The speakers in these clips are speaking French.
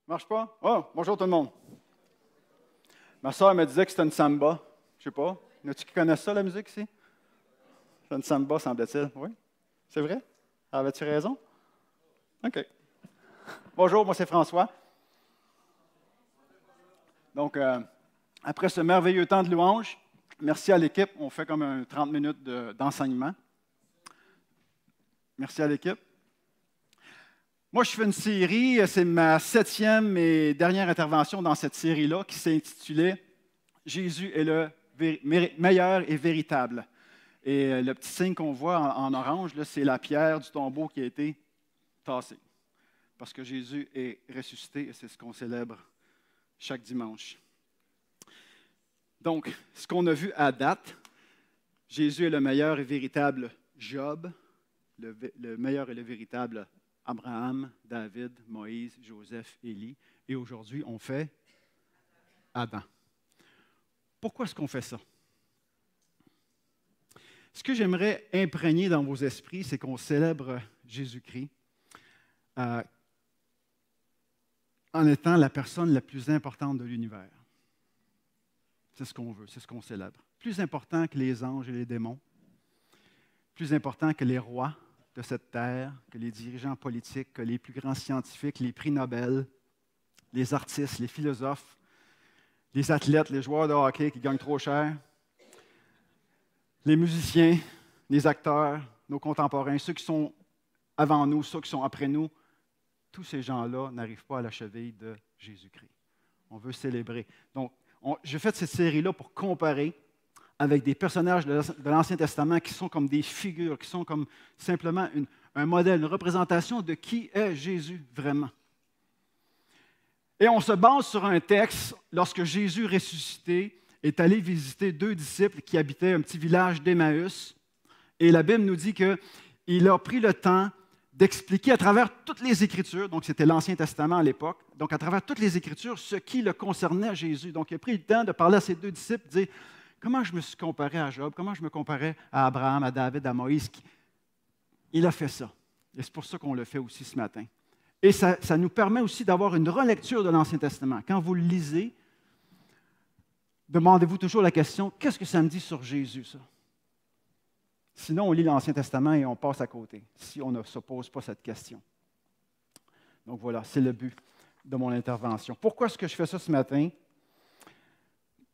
Marche pas? Oh, bonjour tout le monde. Ma soeur me disait que c'était une samba. Je sais pas. Y en a-tu qui connaissent ça, la musique ici? C'est une samba, semble-t-il. Oui? C'est vrai? Avais-tu raison? OK. Bonjour, moi c'est François. Donc, après ce merveilleux temps de louange, merci à l'équipe. On fait comme 30 minutes d'enseignement. Merci à l'équipe. Moi, je fais une série, c'est ma 7e et dernière intervention dans cette série-là qui s'est intitulée « Jésus est le meilleur et véritable ». Et le petit signe qu'on voit en orange, là, c'est la pierre du tombeau qui a été tassée. Parce que Jésus est ressuscité et c'est ce qu'on célèbre chaque dimanche. Donc, ce qu'on a vu à date, Jésus est le meilleur et véritable Job, le meilleur et le véritable Abraham, David, Moïse, Joseph, Élie. Et aujourd'hui, on fait Adam. Pourquoi est-ce qu'on fait ça? Ce que j'aimerais imprégner dans vos esprits, c'est qu'on célèbre Jésus-Christ en étant la personne la plus importante de l'univers. C'est ce qu'on veut, c'est ce qu'on célèbre. Plus important que les anges et les démons, plus important que les rois de cette terre, que les dirigeants politiques, que les plus grands scientifiques, les prix Nobel, les artistes, les philosophes, les athlètes, les joueurs de hockey qui gagnent trop cher, les musiciens, les acteurs, nos contemporains, ceux qui sont avant nous, ceux qui sont après nous, tous ces gens-là n'arrivent pas à la cheville de Jésus-Christ. On veut célébrer. Donc, j'ai fait cette série-là pour comparer avec des personnages de l'Ancien Testament qui sont comme des figures, qui sont comme simplement un modèle, une représentation de qui est Jésus vraiment. Et on se base sur un texte, lorsque Jésus ressuscité est allé visiter 2 disciples qui habitaient un petit village d'Emmaüs. Et la Bible nous dit qu'il a pris le temps d'expliquer à travers toutes les Écritures, donc c'était l'Ancien Testament à l'époque, donc à travers toutes les Écritures, ce qui le concernait à Jésus. Donc il a pris le temps de parler à ses 2 disciples, de dire comment je me suis comparé à Job, comment je me comparais à Abraham, à David, à Moïse. Il a fait ça. Et c'est pour ça qu'on le fait aussi ce matin. Et ça nous permet aussi d'avoir une relecture de l'Ancien Testament. Quand vous le lisez, demandez-vous toujours la question, qu'est-ce que ça me dit sur Jésus, ça? Sinon, on lit l'Ancien Testament et on passe à côté, si on ne se pose pas cette question. Donc voilà, c'est le but de mon intervention. Pourquoi est-ce que je fais ça ce matin?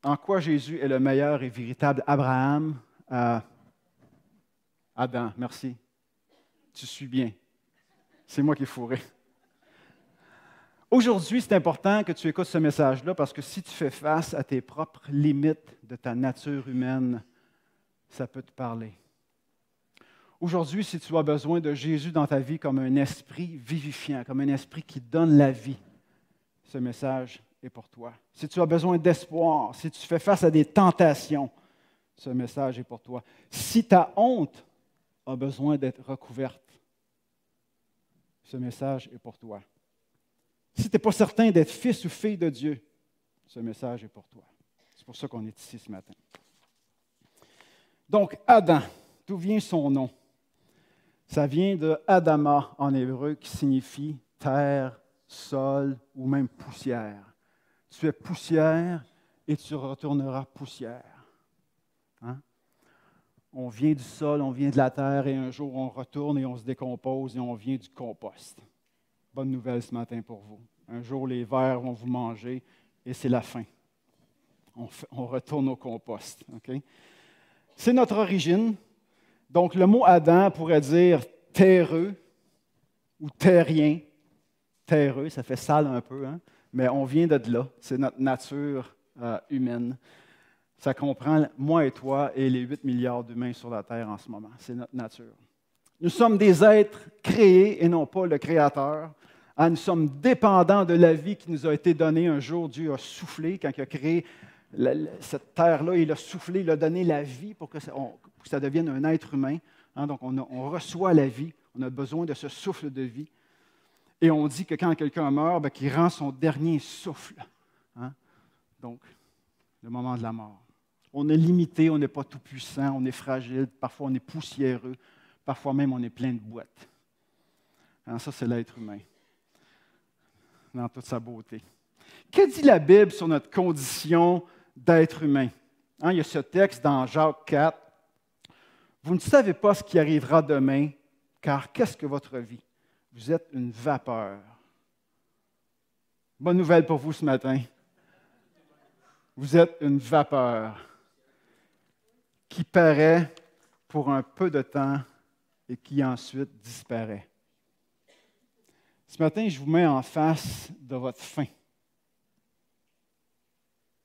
En quoi Jésus est le meilleur et véritable Abraham? Adam, merci. Tu suis bien. C'est moi qui ai fourré. Aujourd'hui, c'est important que tu écoutes ce message-là parce que si tu fais face à tes propres limites de ta nature humaine, ça peut te parler. Aujourd'hui, si tu as besoin de Jésus dans ta vie comme un esprit vivifiant, comme un esprit qui donne la vie, ce message est pour toi. Si tu as besoin d'espoir, si tu fais face à des tentations, ce message est pour toi. Si ta honte a besoin d'être recouverte, ce message est pour toi. Si tu n'es pas certain d'être fils ou fille de Dieu, ce message est pour toi. C'est pour ça qu'on est ici ce matin. Donc, Adam, d'où vient son nom? Ça vient de Adama en hébreu qui signifie terre, sol ou même poussière. Tu es poussière et tu retourneras poussière. Hein? On vient du sol, on vient de la terre et un jour on retourne et on se décompose et on vient du compost. Bonne nouvelle ce matin pour vous. Un jour, les vers vont vous manger et c'est la fin. On retourne au compost. Okay? C'est notre origine. Donc, le mot Adam pourrait dire terreux ou terrien. Terreux, ça fait sale un peu, hein? Mais on vient de là. C'est notre nature humaine. Ça comprend moi et toi et les 8 milliards d'humains sur la Terre en ce moment. C'est notre nature. Nous sommes des êtres créés et non pas le Créateur. Nous sommes dépendants de la vie qui nous a été donnée. Un jour, Dieu a soufflé. Quand il a créé cette terre-là, il a soufflé, il a donné la vie pour que ça devienne un être humain. Hein, donc, on reçoit la vie. On a besoin de ce souffle de vie. Et on dit que quand quelqu'un meurt, qu'il rend son dernier souffle. Hein? Donc, le moment de la mort. On est limité, on n'est pas tout puissant, on est fragile, parfois on est poussiéreux, parfois même on est plein de boîtes. Alors ça, c'est l'être humain. dans toute sa beauté. Que dit la Bible sur notre condition d'être humain? Il y a ce texte dans Jacques 4. Vous ne savez pas ce qui arrivera demain, car qu'est-ce que votre vie? Vous êtes une vapeur. Bonne nouvelle pour vous ce matin. Vous êtes une vapeur qui paraît pour un peu de temps et qui ensuite disparaît. Ce matin, je vous mets en face de votre fin.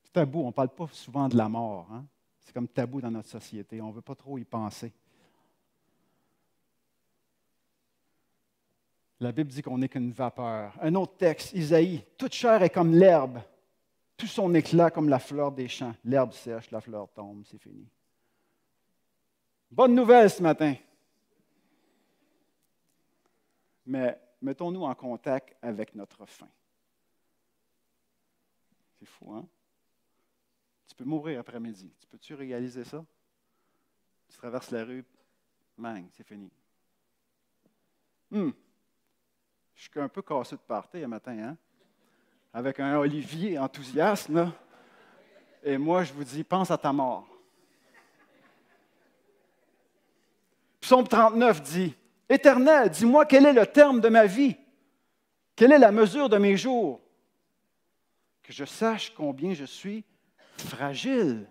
C'est tabou, on ne parle pas souvent de la mort. Hein? C'est comme tabou dans notre société, on ne veut pas trop y penser. La Bible dit qu'on n'est qu'une vapeur. Un autre texte, Isaïe, toute chair est comme l'herbe, tout son éclat comme la fleur des champs. L'herbe sèche, la fleur tombe, c'est fini. Bonne nouvelle ce matin. Mais mettons-nous en contact avec notre fin. C'est fou, hein? Tu peux mourir après-midi. Tu peux-tu réaliser ça? Tu traverses la rue, bang, c'est fini. Je suis un peu cassé de party un matin, hein? Avec un Olivier enthousiaste, là. Et moi, je vous dis, pense à ta mort. Psaume 39 dit, « Éternel, dis-moi quel est le terme de ma vie? Quelle est la mesure de mes jours? Que je sache combien je suis fragile.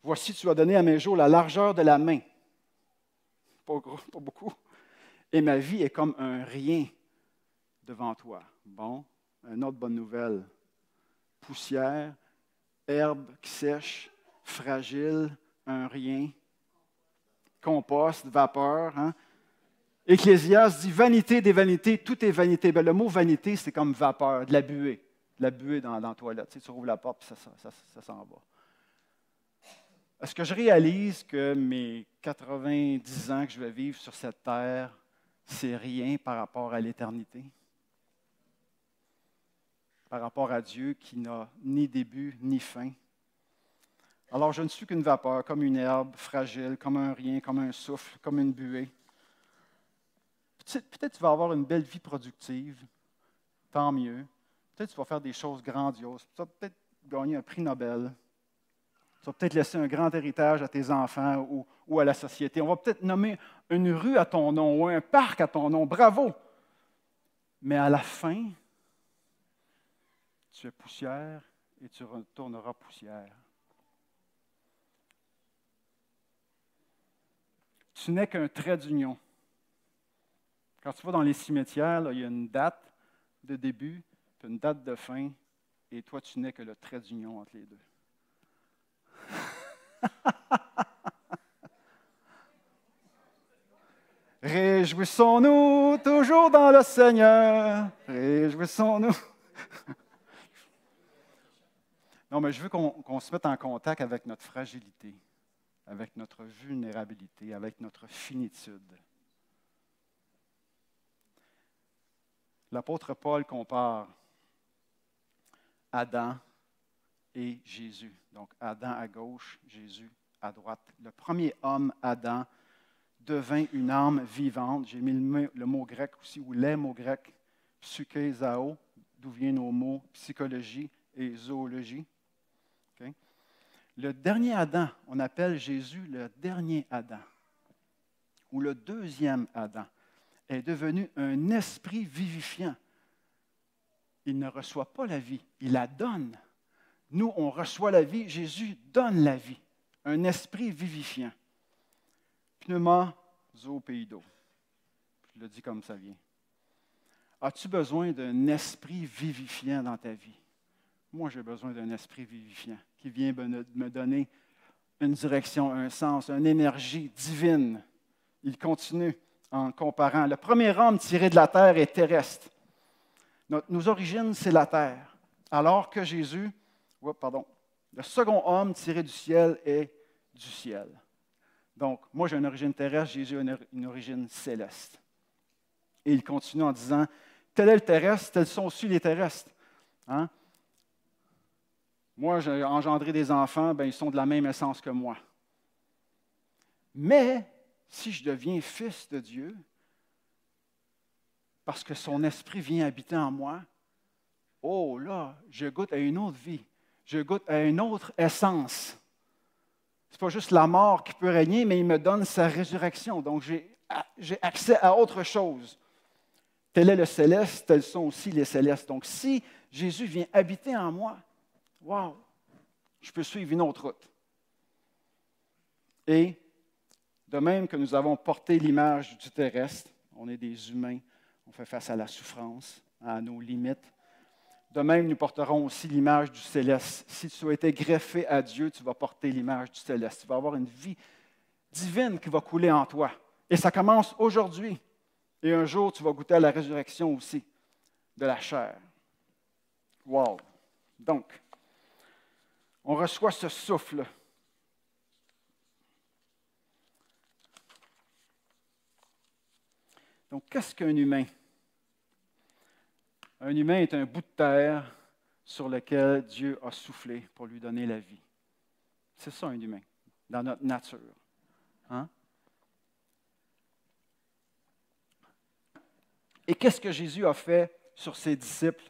Voici, tu as donné à mes jours la largeur de la main. » Pas gros, pas beaucoup. « Et ma vie est comme un rien devant toi. » Bon, une autre bonne nouvelle. Poussière, herbe qui sèche, fragile, un rien. Compost, vapeur. Hein? Ecclésiaste dit vanité des vanités, tout est vanité. Bien, le mot vanité, c'est comme vapeur, de la buée. De la buée dans la toilette. Tu sais, tu rouvres la porte et ça s'en va. Est-ce que je réalise que mes 90 ans que je vais vivre sur cette terre, c'est rien par rapport à l'éternité? Par rapport à Dieu qui n'a ni début ni fin? Alors, je ne suis qu'une vapeur, comme une herbe fragile, comme un rien, comme un souffle, comme une buée. Peut-être que tu vas avoir une belle vie productive, tant mieux. Peut-être que tu vas faire des choses grandioses. Tu vas peut-être gagner un prix Nobel. Tu vas peut-être laisser un grand héritage à tes enfants ou à la société. On va peut-être nommer une rue à ton nom ou un parc à ton nom. Bravo! Mais à la fin, tu es poussière et tu retourneras poussière. Tu n'es qu'un trait d'union. Quand tu vas dans les cimetières, là, il y a une date de début, puis une date de fin, et toi, tu n'es que le trait d'union entre les deux. Réjouissons-nous toujours dans le Seigneur. Réjouissons-nous. Non, mais je veux qu'on se mette en contact avec notre fragilité, avec notre vulnérabilité, avec notre finitude. L'apôtre Paul compare Adam et Jésus. Donc, Adam à gauche, Jésus à droite. Le premier homme, Adam, devint une âme vivante. J'ai mis le mot grec aussi, ou les mots grecs, psyché, zao, d'où viennent nos mots psychologie et zoologie. Okay? Le dernier Adam, on appelle Jésus le dernier Adam, ou le deuxième Adam, est devenu un esprit vivifiant. Il ne reçoit pas la vie, il la donne. Nous, on reçoit la vie, Jésus donne la vie. Un esprit vivifiant. Pneuma zoopeido. Je le dis comme ça vient. As-tu besoin d'un esprit vivifiant dans ta vie? Moi, j'ai besoin d'un esprit vivifiant qui vient me donner une direction, un sens, une énergie divine. Il continue en comparant. Le premier homme tiré de la terre est terrestre. Nos origines, c'est la terre. Alors que Jésus, le second homme tiré du ciel est du ciel. Donc, moi, j'ai une origine terrestre, Jésus a une origine céleste. Et il continue en disant, tel est le terrestre, tels sont aussi les terrestres. Hein? Moi, j'ai engendré des enfants, ils sont de la même essence que moi. Mais, si je deviens fils de Dieu, parce que son esprit vient habiter en moi, oh là, je goûte à une autre vie. Je goûte à une autre essence. Ce n'est pas juste la mort qui peut régner, mais il me donne sa résurrection. Donc, j'ai accès à autre chose. Tel est le céleste, tels sont aussi les célestes. Donc, si Jésus vient habiter en moi, wow, je peux suivre une autre route. Et de même que nous avons porté l'image du terrestre, on est des humains, on fait face à la souffrance, à nos limites. De même, nous porterons aussi l'image du céleste. Si tu as été greffé à Dieu, tu vas porter l'image du céleste. Tu vas avoir une vie divine qui va couler en toi. Et ça commence aujourd'hui. Et un jour, tu vas goûter à la résurrection aussi de la chair. Wow! Donc, on reçoit ce souffle. Donc, qu'est-ce qu'un humain? Un humain est un bout de terre sur lequel Dieu a soufflé pour lui donner la vie. C'est ça un humain, dans notre nature. Hein? Et qu'est-ce que Jésus a fait sur ses disciples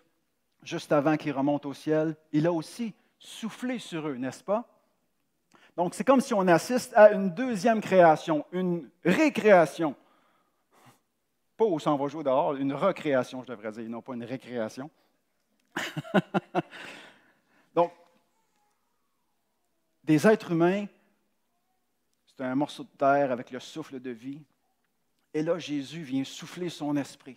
juste avant qu'ils remontent au ciel? Il a aussi soufflé sur eux, n'est-ce pas? Donc, c'est comme si on assiste à une deuxième création, une récréation. Pas où on va jouer dehors, une recréation, je devrais dire, non pas une récréation. Donc, des êtres humains, c'est un morceau de terre avec le souffle de vie. Et là, Jésus vient souffler son esprit.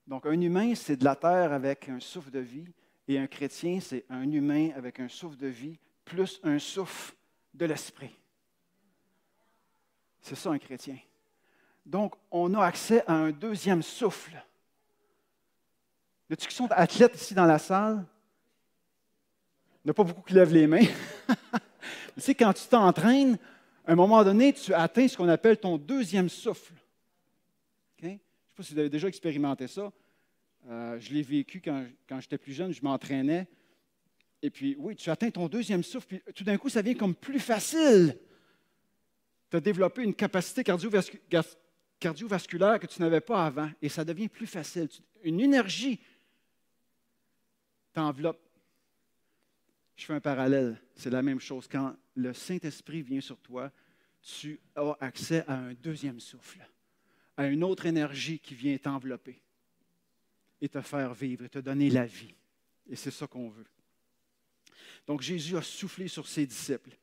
Donc, un humain, c'est de la terre avec un souffle de vie, et un chrétien, c'est un humain avec un souffle de vie, plus un souffle de l'esprit. C'est ça un chrétien. Donc, on a accès à un deuxième souffle. Y a-t-il qui sont athlètes ici dans la salle? Il n'y en a pas beaucoup qui lèvent les mains. Tu sais, quand tu t'entraînes, à un moment donné, tu atteins ce qu'on appelle ton deuxième souffle. Okay? Je ne sais pas si vous avez déjà expérimenté ça. Je l'ai vécu quand j'étais plus jeune, je m'entraînais. Et puis, oui, tu atteins ton deuxième souffle, puis tout d'un coup, ça devient comme plus facile. Tu as développé une capacité cardiovasculaire que tu n'avais pas avant, et ça devient plus facile. Une énergie t'enveloppe. Je fais un parallèle. C'est la même chose. Quand le Saint-Esprit vient sur toi, tu as accès à un deuxième souffle, à une autre énergie qui vient t'envelopper et te faire vivre, et te donner la vie. Et c'est ça qu'on veut. Donc, Jésus a soufflé sur ses disciples,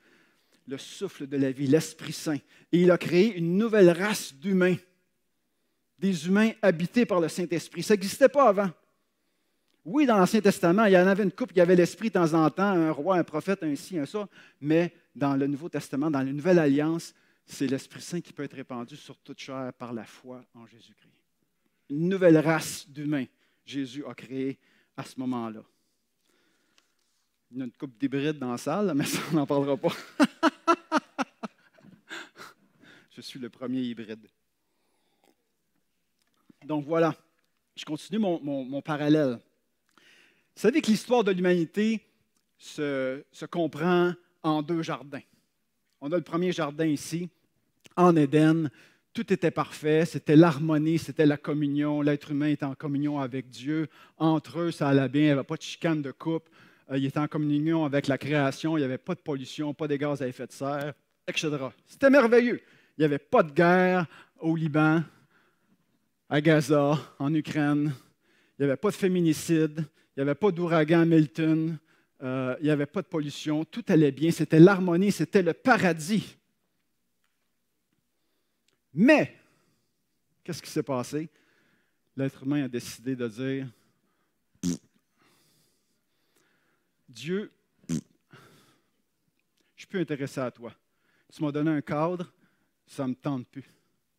le souffle de la vie, l'Esprit Saint, et il a créé une nouvelle race d'humains, des humains habités par le Saint-Esprit. Ça n'existait pas avant. Oui, dans l'Ancien Testament, il y en avait une couple, il y avait l'Esprit de temps en temps, un roi, un prophète, un ci, un ça, mais dans le Nouveau Testament, dans la Nouvelle Alliance, c'est l'Esprit Saint qui peut être répandu sur toute chair par la foi en Jésus-Christ. Une nouvelle race d'humains, Jésus a créé à ce moment-là. Il y a une couple d'hybrides dans la salle, mais ça, on n'en parlera pas. Je suis le premier hybride. Donc voilà, je continue mon parallèle. Vous savez que l'histoire de l'humanité se comprend en deux jardins. On a le premier jardin ici, en Éden. Tout était parfait, c'était l'harmonie, c'était la communion. L'être humain était en communion avec Dieu. Entre eux, ça allait bien, il n'y avait pas de chicane de couple. Il était en communion avec la création, il n'y avait pas de pollution, pas de gaz à effet de serre, etc. C'était merveilleux. Il n'y avait pas de guerre au Liban, à Gaza, en Ukraine. Il n'y avait pas de féminicide, il n'y avait pas d'ouragan Milton, il n'y avait pas de pollution. Tout allait bien, c'était l'harmonie, c'était le paradis. Mais, qu'est-ce qui s'est passé? L'être humain a décidé de dire Dieu, je ne suis plus intéressé à toi. Tu m'as donné un cadre, ça ne me tente plus.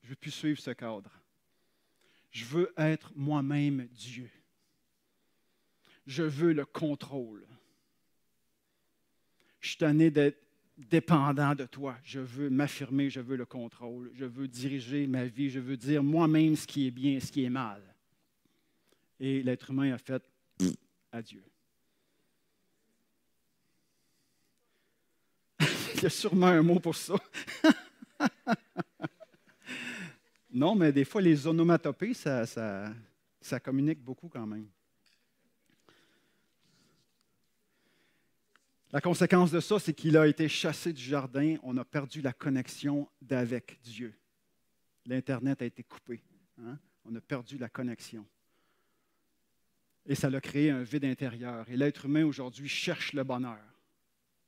Je ne veux plus suivre ce cadre. Je veux être moi-même Dieu. Je veux le contrôle. Je suis tanné d'être dépendant de toi. Je veux m'affirmer, je veux le contrôle. Je veux diriger ma vie. Je veux dire moi-même ce qui est bien et ce qui est mal. Et l'être humain a fait adieu. Il y a sûrement un mot pour ça. Non, mais des fois, les onomatopées, ça Ça communique beaucoup quand même. La conséquence de ça, c'est qu'il a été chassé du jardin. On a perdu la connexion d'avec Dieu. L'Internet a été coupé. Hein? On a perdu la connexion. Et ça a créé un vide intérieur. Et l'être humain aujourd'hui cherche le bonheur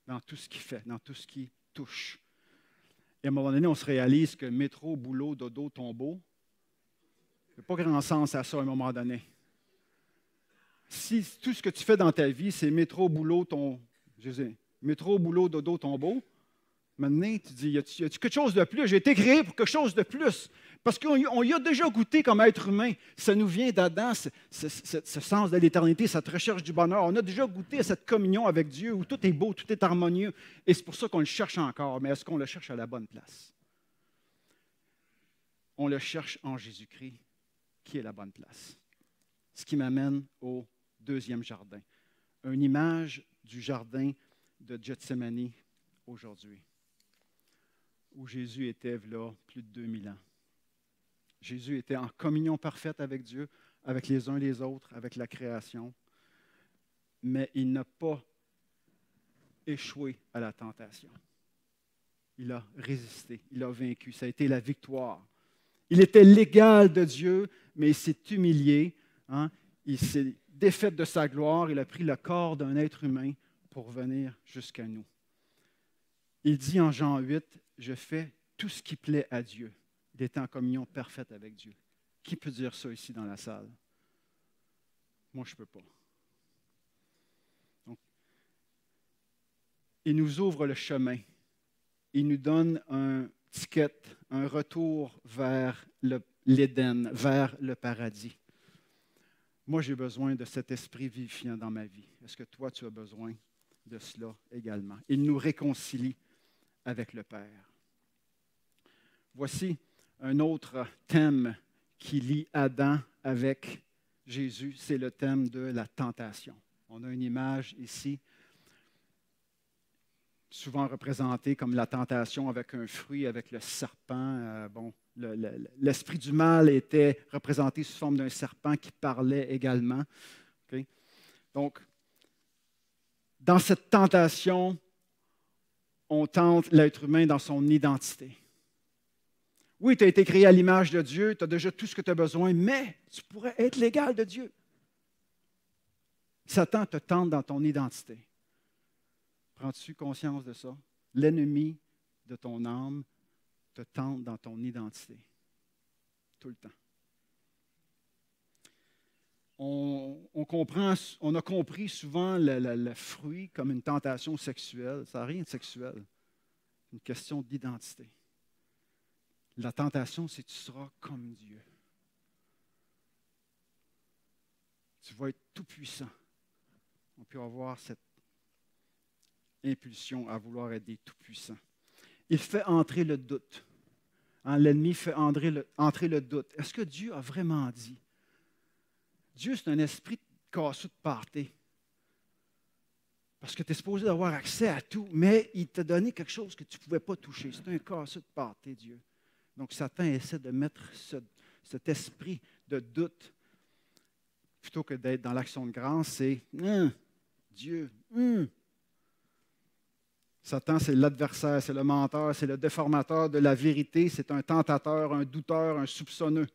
dans tout ce qu'il fait, dans tout ce qu'il touche. Et à un moment donné, on se réalise que métro, boulot, dodo, tombeau, il n'y a pas grand sens à ça à un moment donné. Si tout ce que tu fais dans ta vie, c'est métro, boulot, métro, boulot, dodo, tombeau, maintenant, tu dis, y a-t-il quelque chose de plus? J'ai été créé pour quelque chose de plus. Parce qu'on y a déjà goûté comme être humain. Ça nous vient d'Adam, ce sens de l'éternité, cette recherche du bonheur. On a déjà goûté à cette communion avec Dieu où tout est beau, tout est harmonieux. Et c'est pour ça qu'on le cherche encore. Mais est-ce qu'on le cherche à la bonne place? On le cherche en Jésus-Christ, qui est la bonne place. Ce qui m'amène au deuxième jardin. Une image du jardin de Gethsémani aujourd'hui, où Jésus était là plus de 2000 ans. Jésus était en communion parfaite avec Dieu, avec les uns les autres, avec la création, mais il n'a pas échoué à la tentation. Il a résisté, il a vaincu, ça a été la victoire. Il était l'égal de Dieu, mais il s'est humilié, hein? Il s'est défait de sa gloire, il a pris le corps d'un être humain pour venir jusqu'à nous. Il dit en Jean 8, « Je fais tout ce qui plaît à Dieu. » Il était en communion parfaite avec Dieu. Qui peut dire ça ici dans la salle? Moi, je ne peux pas. Donc, il nous ouvre le chemin. Il nous donne un ticket, un retour vers l'Éden, vers le paradis. Moi, j'ai besoin de cet esprit vivifiant dans ma vie. Est-ce que toi, tu as besoin de cela également? Il nous réconcilie avec le Père. Voici un autre thème qui lie Adam avec Jésus, c'est le thème de la tentation. On a une image ici, souvent représentée comme la tentation avec un fruit, avec le serpent. L'esprit du mal était représenté sous forme d'un serpent qui parlait également. Okay? Donc, dans cette tentation, on tente l'être humain dans son identité. Oui, tu as été créé à l'image de Dieu, tu as déjà tout ce que tu as besoin, mais tu pourrais être l'égal de Dieu. Satan te tente dans ton identité. Prends-tu conscience de ça? L'ennemi de ton âme te tente dans ton identité. Tout le temps. On a compris souvent le fruit comme une tentation sexuelle. Ça n'a rien de sexuel. C'est une question d'identité. La tentation, c'est que tu seras comme Dieu. Tu vas être tout puissant. On peut avoir cette impulsion à vouloir être des tout-puissants. Il fait entrer le doute. Hein, l'ennemi fait entrer le doute. Est-ce que Dieu a vraiment dit? Dieu, c'est un esprit casseux de party. Parce que tu es supposé avoir accès à tout, mais il t'a donné quelque chose que tu ne pouvais pas toucher. C'est un casseux de party, Dieu. Donc, Satan essaie de mettre cet esprit de doute, plutôt que d'être dans l'action de grâce, c'est Dieu. Satan, c'est l'adversaire, c'est le menteur, c'est le déformateur de la vérité, c'est un tentateur, un douteur, un soupçonneux.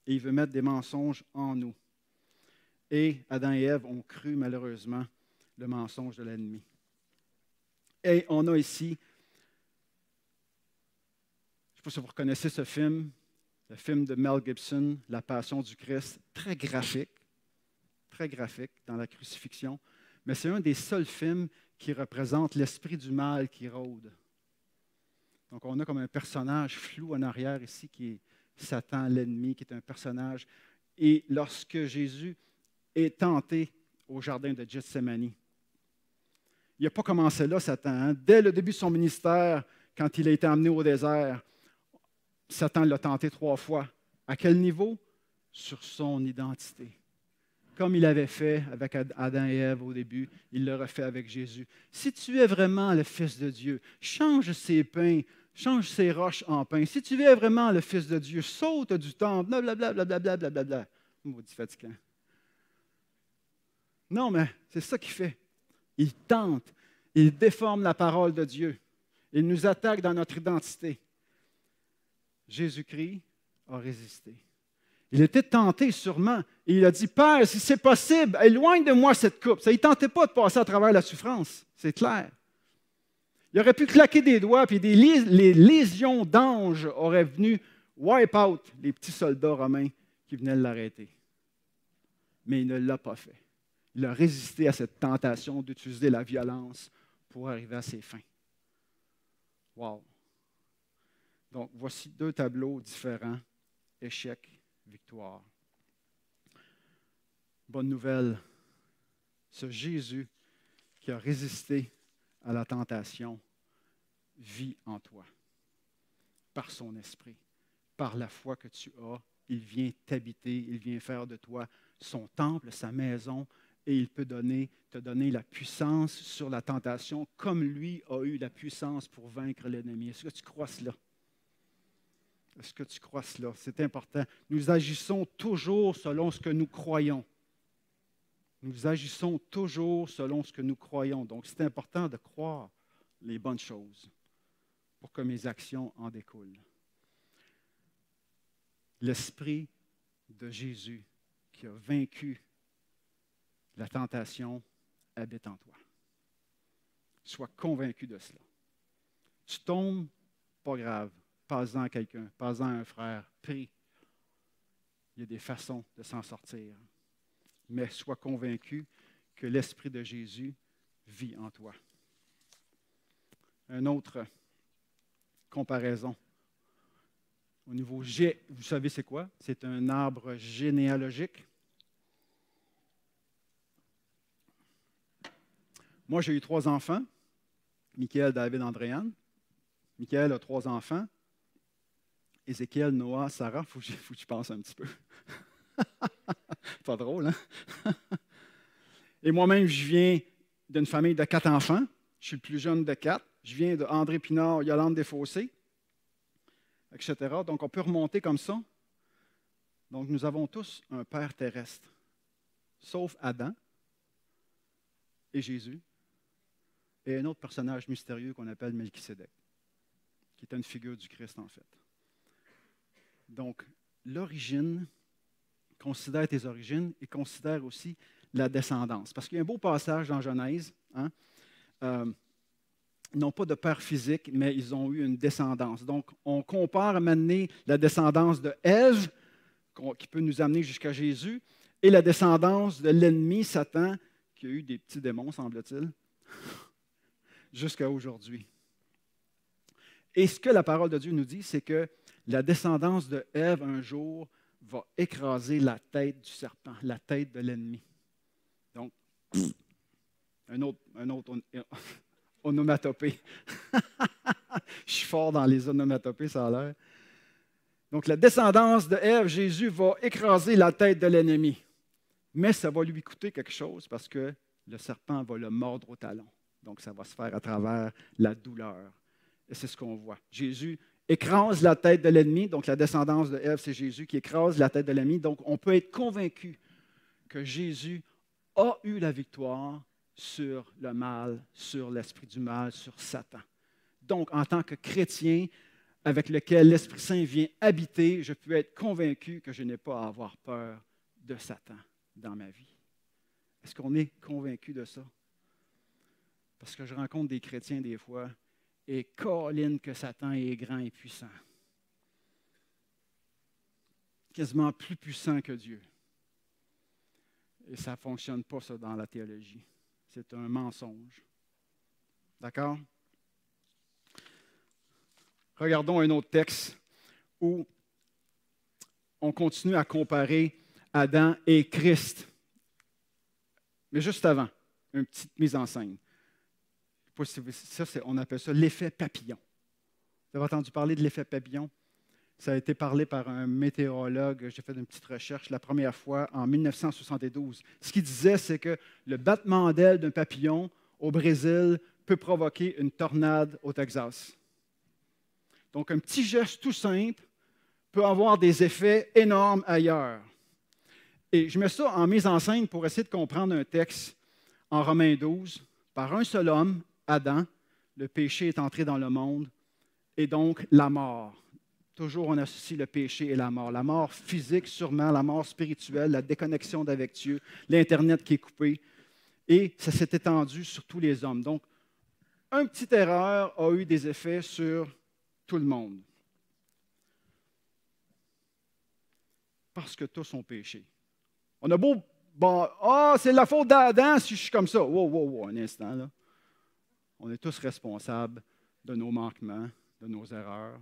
Et il veut mettre des mensonges en nous. Et Adam et Ève ont cru, malheureusement, le mensonge de l'ennemi. Et on a ici, je ne sais pas si vous reconnaissez ce film, le film de Mel Gibson, La Passion du Christ, très graphique dans la crucifixion, mais c'est un des seuls films qui représente l'esprit du mal qui rôde. Donc on a comme un personnage flou en arrière ici qui est Satan, l'ennemi, qui est un personnage. Et lorsque Jésus est tenté au jardin de Gethsémani, il n'a pas commencé là, Satan. Hein? Dès le début de son ministère, quand il a été amené au désert, Satan l'a tenté 3 fois. À quel niveau? Sur son identité. Comme il avait fait avec Adam et Ève au début, il le refait avec Jésus. Si tu es vraiment le Fils de Dieu, change ces pains, change ces roches en pain. Si tu es vraiment le Fils de Dieu, saute du temple, blablabla, blablabla, blablabla. Maudit fatigant. Non, mais c'est ça qu'il fait. Il tente, il déforme la parole de Dieu. Il nous attaque dans notre identité. Jésus-Christ a résisté. Il était tenté sûrement et il a dit, Père, si c'est possible, éloigne de moi cette coupe. Ça, il ne tentait pas de passer à travers la souffrance, c'est clair. Il aurait pu claquer des doigts, puis les légions d'anges auraient venu wipe out les petits soldats romains qui venaient l'arrêter. Mais il ne l'a pas fait. Il a résisté à cette tentation d'utiliser la violence pour arriver à ses fins. Wow! Donc, voici deux tableaux différents, échec, victoire. Bonne nouvelle, ce Jésus qui a résisté à la tentation vit en toi, par son esprit, par la foi que tu as. Il vient t'habiter, il vient faire de toi son temple, sa maison, et il peut te donner la puissance sur la tentation, comme lui a eu la puissance pour vaincre l'ennemi. Est-ce que tu crois cela? Est-ce que tu crois cela? C'est important. Nous agissons toujours selon ce que nous croyons. Nous agissons toujours selon ce que nous croyons. Donc, c'est important de croire les bonnes choses pour que mes actions en découlent. L'Esprit de Jésus qui a vaincu la tentation habite en toi. Sois convaincu de cela. Tu tombes, pas grave. Pas-en à quelqu'un, pas-en à un frère. Prie. Il y a des façons de s'en sortir. Mais sois convaincu que l'Esprit de Jésus vit en toi. Une autre comparaison. Au niveau vous savez c'est quoi? C'est un arbre généalogique. Moi, j'ai eu 3 enfants. Michael, David, Andréane. Michael a 3 enfants. Ézéchiel, Noah, Sarah. Faut que tu penses un petit peu. Pas drôle, hein? Et moi-même, je viens d'une famille de 4 enfants. Je suis le plus jeune de 4. Je viens de André Pinard, Yolande Desfossés, etc. Donc, on peut remonter comme ça. Donc, nous avons tous un père terrestre, sauf Adam et Jésus, et un autre personnage mystérieux qu'on appelle Melchisédek, qui est une figure du Christ, en fait. Donc, l'origine, considère tes origines et considère aussi la descendance. Parce qu'il y a un beau passage dans Genèse. Hein? Ils n'ont pas de père physique, mais ils ont eu une descendance. Donc, on compare maintenant la descendance de Ève, qui peut nous amener jusqu'à Jésus, et la descendance de l'ennemi, Satan, qui a eu des petits démons, semble-t-il, jusqu'à aujourd'hui. Et ce que la parole de Dieu nous dit, c'est que la descendance de Ève, un jour, va écraser la tête du serpent, la tête de l'ennemi. Donc, un autre onomatopée. Je suis fort dans les onomatopées, ça a l'air. Donc, la descendance de Ève, Jésus va écraser la tête de l'ennemi. Mais ça va lui coûter quelque chose parce que le serpent va le mordre au talon. Donc, ça va se faire à travers la douleur. Et c'est ce qu'on voit. Jésus écrase la tête de l'ennemi. Donc, la descendance de Ève, c'est Jésus qui écrase la tête de l'ennemi. Donc, on peut être convaincu que Jésus a eu la victoire sur le mal, sur l'esprit du mal, sur Satan. Donc, en tant que chrétien avec lequel l'Esprit Saint vient habiter, je peux être convaincu que je n'ai pas à avoir peur de Satan dans ma vie. Est-ce qu'on est convaincu de ça? Parce que je rencontre des chrétiens des fois, et colline que Satan est grand et puissant. Quasiment plus puissant que Dieu. Et ça ne fonctionne pas, ça, dans la théologie. C'est un mensonge. D'accord? Regardons un autre texte où on continue à comparer Adam et Christ. Mais juste avant, une petite mise en scène. Ça, on appelle ça l'effet papillon. Vous avez entendu parler de l'effet papillon? Ça a été parlé par un météorologue. J'ai fait une petite recherche la première fois en 1972. Ce qu'il disait, c'est que le battement d'ailes d'un papillon au Brésil peut provoquer une tornade au Texas. Donc, un petit geste tout simple peut avoir des effets énormes ailleurs. Et je mets ça en mise en scène pour essayer de comprendre un texte en Romains 12. Par un seul homme, Adam, le péché est entré dans le monde, et donc la mort. Toujours, on associe le péché et la mort. La mort physique, sûrement, la mort spirituelle, la déconnexion d'avec Dieu, l'Internet qui est coupé. Et ça s'est étendu sur tous les hommes. Donc, une petite erreur a eu des effets sur tout le monde. Parce que tous ont péché. On a beau, bon, c'est la faute d'Adam si je suis comme ça. Wow, un instant, là. On est tous responsables de nos manquements, de nos erreurs.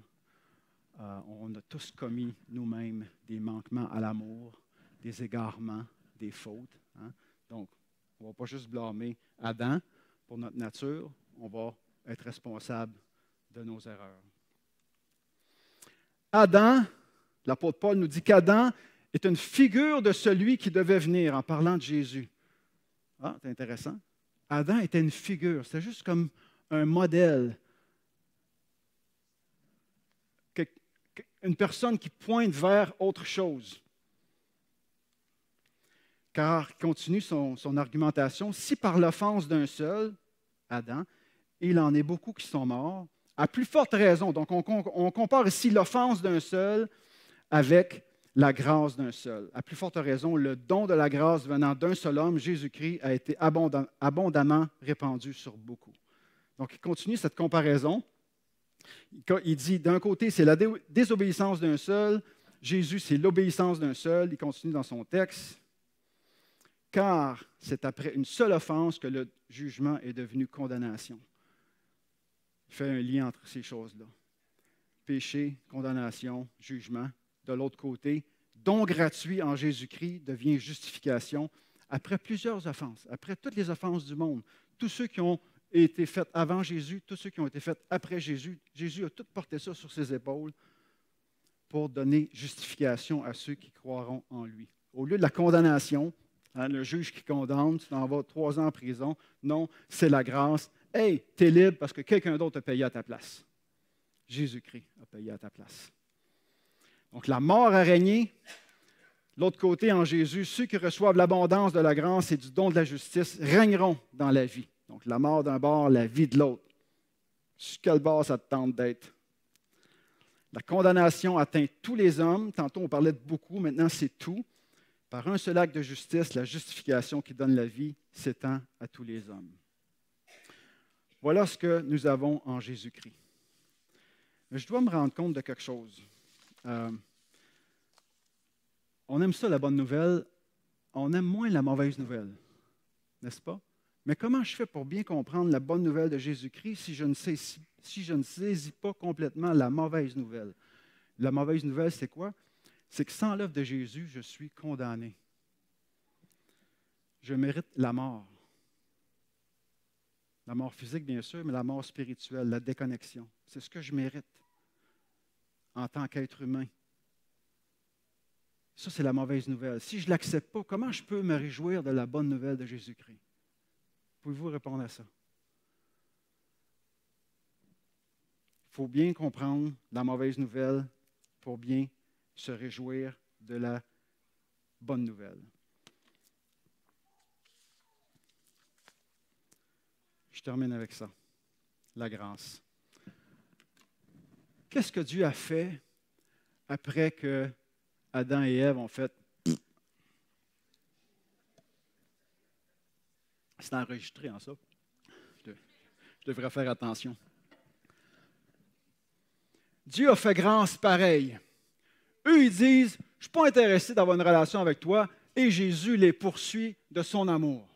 On a tous commis nous-mêmes des manquements à l'amour, des égarements, des fautes. Hein? Donc, on ne va pas juste blâmer Adam pour notre nature, on va être responsable de nos erreurs. Adam, l'apôtre Paul nous dit qu'Adam est une figure de celui qui devait venir en parlant de Jésus. Ah, c'est intéressant. Adam était une figure, c'était juste comme un modèle. Une personne qui pointe vers autre chose. Car, il continue son argumentation, si par l'offense d'un seul, Adam, il en est beaucoup qui sont morts, à plus forte raison. Donc, on compare ici l'offense d'un seul avec la grâce d'un seul. À plus forte raison, le don de la grâce venant d'un seul homme, Jésus-Christ, a été abondamment répandu sur beaucoup. Donc, il continue cette comparaison. Il dit, d'un côté, c'est la désobéissance d'un seul. Jésus, c'est l'obéissance d'un seul. Il continue dans son texte. Car c'est après une seule offense que le jugement est devenu condamnation. Il fait un lien entre ces choses-là. Péché, condamnation, jugement. De l'autre côté, don gratuit en Jésus-Christ devient justification après plusieurs offenses, après toutes les offenses du monde. Tous ceux qui ont été faits avant Jésus, tous ceux qui ont été faits après Jésus, Jésus a tout porté ça sur ses épaules pour donner justification à ceux qui croiront en lui. Au lieu de la condamnation, le juge qui condamne, tu t'en vas 3 ans en prison. Non, c'est la grâce. Hey, tu es libre parce que quelqu'un d'autre a payé à ta place. Jésus-Christ a payé à ta place. Donc la mort a régné. L'autre côté, en Jésus, ceux qui reçoivent l'abondance de la grâce et du don de la justice régneront dans la vie. Donc la mort d'un bord, la vie de l'autre. Sur quel bord ça te tente d'être? La condamnation atteint tous les hommes. Tantôt, on parlait de beaucoup, maintenant c'est tout. Par un seul acte de justice, la justification qui donne la vie s'étend à tous les hommes. Voilà ce que nous avons en Jésus-Christ. Mais je dois me rendre compte de quelque chose. On aime ça, la bonne nouvelle. On aime moins la mauvaise nouvelle, n'est-ce pas? Mais comment je fais pour bien comprendre la bonne nouvelle de Jésus-Christ si je ne saisis pas complètement la mauvaise nouvelle? La mauvaise nouvelle, c'est quoi? C'est que sans l'œuvre de Jésus, je suis condamné. Je mérite la mort. La mort physique, bien sûr, mais la mort spirituelle, la déconnexion. C'est ce que je mérite en tant qu'être humain. Ça, c'est la mauvaise nouvelle. Si je ne l'accepte pas, comment je peux me réjouir de la bonne nouvelle de Jésus-Christ? Pouvez-vous répondre à ça? Il faut bien comprendre la mauvaise nouvelle pour bien se réjouir de la bonne nouvelle. Je termine avec ça, la grâce. Qu'est-ce que Dieu a fait après que Adam et Ève ont fait? C'est enregistré en ça. Je devrais faire attention. Dieu a fait grâce pareil. Eux, ils disent, je ne suis pas intéressé d'avoir une relation avec toi, et Jésus les poursuit de son amour.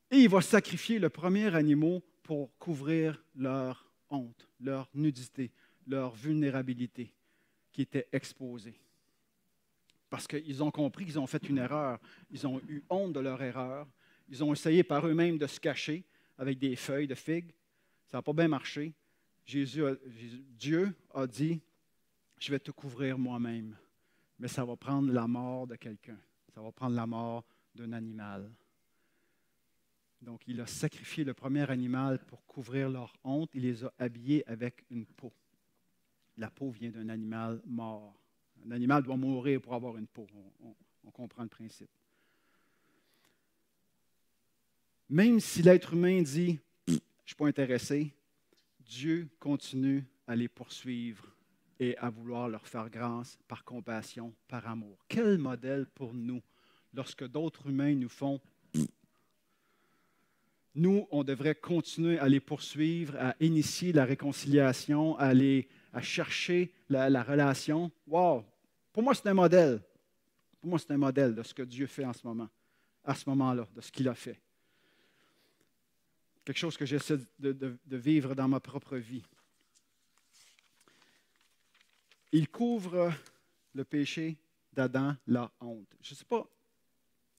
Et il va sacrifier le premier animal pour couvrir leur honte, leur nudité, leur vulnérabilité qui était exposée. Parce qu'ils ont compris qu'ils ont fait une erreur. Ils ont eu honte de leur erreur. Ils ont essayé par eux-mêmes de se cacher avec des feuilles de figues. Ça n'a pas bien marché. Dieu a dit, je vais te couvrir moi-même, mais ça va prendre la mort de quelqu'un. Ça va prendre la mort d'un animal. Donc, il a sacrifié le premier animal pour couvrir leur honte. Il les a habillés avec une peau. La peau vient d'un animal mort. Un animal doit mourir pour avoir une peau. On comprend le principe. Même si l'être humain dit « je ne suis pas intéressé », Dieu continue à les poursuivre et à vouloir leur faire grâce par compassion, par amour. Quel modèle pour nous lorsque d'autres humains nous font « nous, on devrait continuer à les poursuivre, à initier la réconciliation, à chercher la relation. » Wow! Pour moi, c'est un modèle. Pour moi, c'est un modèle de ce que Dieu fait en ce moment, à ce moment-là, de ce qu'il a fait. Quelque chose que j'essaie de vivre dans ma propre vie. Il couvre le péché d'Adam, la honte. Je ne sais pas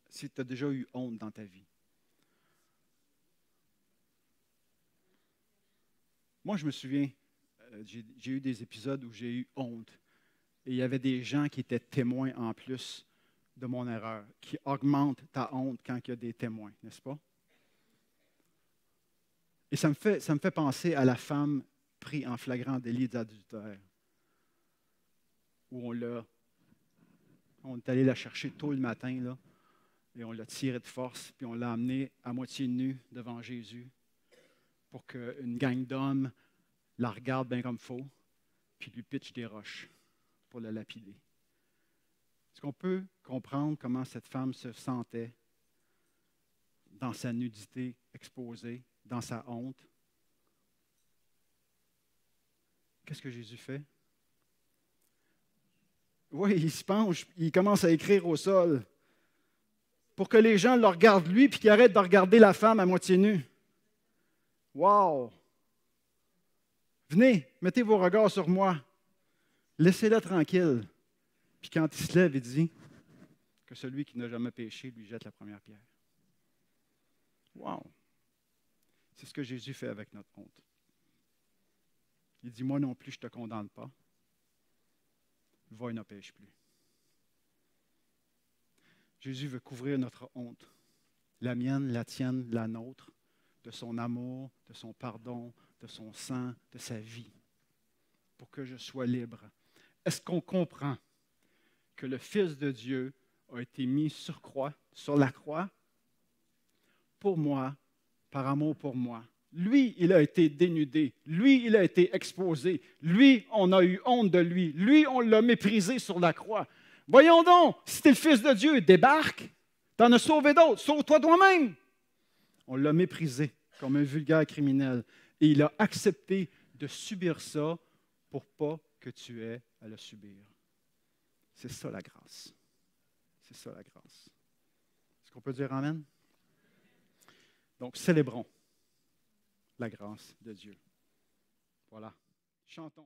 si tu as déjà eu honte dans ta vie. Moi, je me souviens, j'ai eu des épisodes où j'ai eu honte. Et il y avait des gens qui étaient témoins en plus de mon erreur, qui augmentent ta honte quand il y a des témoins, n'est-ce pas? Et ça me fait penser à la femme prise en flagrant délit d'adultère, où on est allé la chercher tôt le matin, là, et on l'a tirée de force, puis on l'a amenée à moitié nue devant Jésus pour qu'une gang d'hommes la regarde bien comme il faut, puis lui pitche des roches pour la lapider. Est-ce qu'on peut comprendre comment cette femme se sentait dans sa nudité exposée, dans sa honte? Qu'est-ce que Jésus fait? Oui, il se penche, il commence à écrire au sol pour que les gens le regardent lui puis qu'ils arrêtent de regarder la femme à moitié nue. Wow! Venez, mettez vos regards sur moi. Laissez-la tranquille. Puis quand il se lève, il dit que celui qui n'a jamais péché lui jette la première pierre. Wow! C'est ce que Jésus fait avec notre honte. Il dit, moi non plus, je ne te condamne pas. Va et ne pêche plus. Jésus veut couvrir notre honte, la mienne, la tienne, la nôtre, de son amour, de son pardon, de son sang, de sa vie, pour que je sois libre. Est-ce qu'on comprend que le Fils de Dieu a été mis sur la croix, pour moi, par amour pour moi? Lui, il a été dénudé. Lui, il a été exposé. Lui, on a eu honte de lui. Lui, on l'a méprisé sur la croix. Voyons donc, si tu es le Fils de Dieu, débarque. Tu en as sauvé d'autres. Sauve-toi toi-même. On l'a méprisé comme un vulgaire criminel. Et il a accepté de subir ça pour pas que tu aies à le subir. C'est ça la grâce. C'est ça la grâce. Est-ce qu'on peut dire Amen? Donc, célébrons la grâce de Dieu. Voilà. Chantons.